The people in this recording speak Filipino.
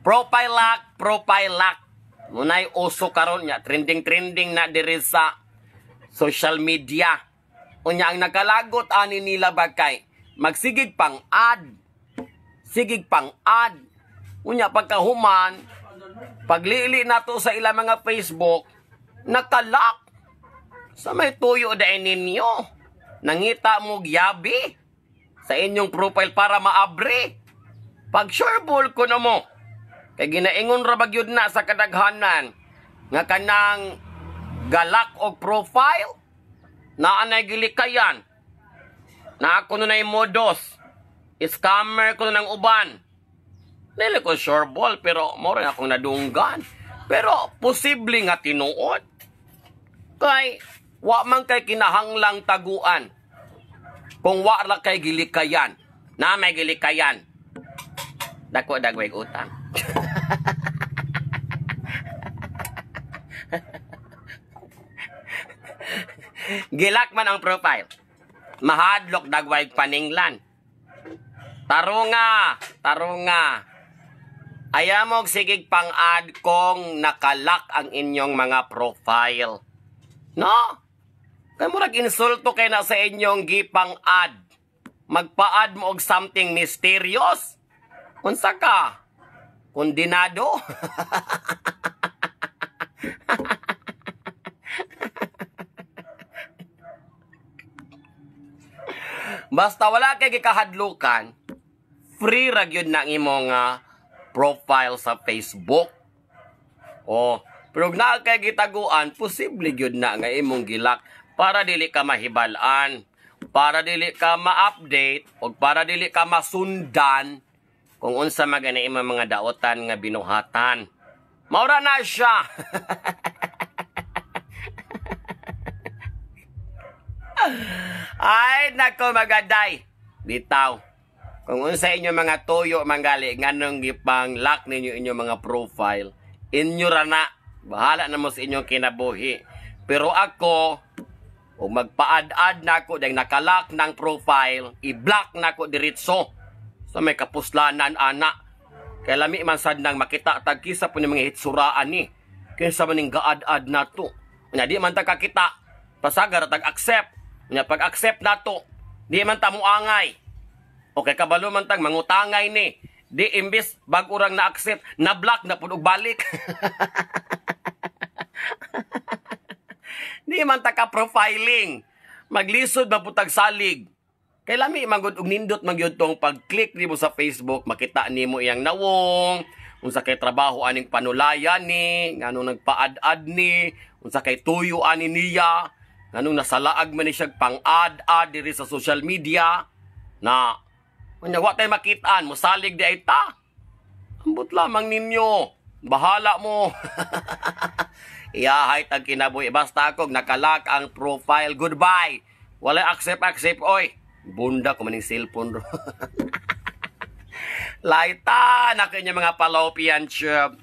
Profile lock. Munay uso karon nya, trending na diri sa social media. Unya ang nakalagot ani nila bagkay magsigig pang ad. Sigig pang ad. Unya pagkahuman, paglili nato sa ilang mga Facebook, nakalak. Sa may tuyo dahil ninyo. Nangita mo gyabi sa inyong profile para maabre. Pag sureball ko na mo, kay ginaingon ra bagyod na sa kadaghanan nga kanang galak og profile na anay gilikayan na ako na modos scammer ko ng uban. Dili ko sureball pero mo rin akong nadunggan. Pero posible nga tinuod. Kay wa man kay kinahanglang taguan. Kung wa ra kay gilikayan, na may gilikayan. Dako dagway utang. Gilak man ang profile. Mahadlok dagway paninglan. Tarunga. Ayamog sigig pang-ad kong nakalak ang inyong mga profile. No? Kaya murag insulto kay na sa inyong gipang-ad. Magpa-ad mo og something mysterious. Unsa ka? Kondinado? Basta wala kay gikahadlukan, free ra gyud na imong profile sa Facebook. Oh, pero na kay gitaguan, posible gyud na nga imong gilak para dili ka mahibal-an, para dili ka ma-update o para dili ka masundan kung unsa magana imong mga daotan nga binuhatan. Maura na siya. Ay, nako magaday. Bitaw. Kung unsa inyo mga tuyo manggali nganong gipang lock ninyo inyo mga profile, inyo ra na. Bahala na mo sa inyong kinabuhi. Pero ako, kung magpa-ad-ad na ako dahil nakalock ng profile, i-block na ako diritso. So may kapuslanan, anak. Kaya lami man sad nang makita tagkisa po ng mga hitsuraan ni. Kaya sa maning gaad-ad na to. Kaya di man kakita, pasagar tag-accept. Kaya pag-accept na to, di man tamuangay. Okay, kabalo man tag mangutangay ni. Di imbis bag-urang na-accept, na-block na punog balik. Di man taka-profiling. Maglisod maputag salig. Kay lami magud og nindot magyud tong pag-click nimo sa Facebook, makita nimo iyang nawong, unsa kay trabaho aning panulayan ni, nganong nagpa-ad-ad ni, unsa kay tuyo ani niya, nganong nasalaag man ni siya pang-ad-ad diri sa social media na unya wa tay makitaan, mosalig di ay ta. Ambot lamang ninyo. Bahala mo. Iyahay tag kinabuhi. Basta ako nakalak ang profile. Goodbye. Wala accept. Oy. Bunda ko maning cellphone. Laita na kanya mga palopian chub.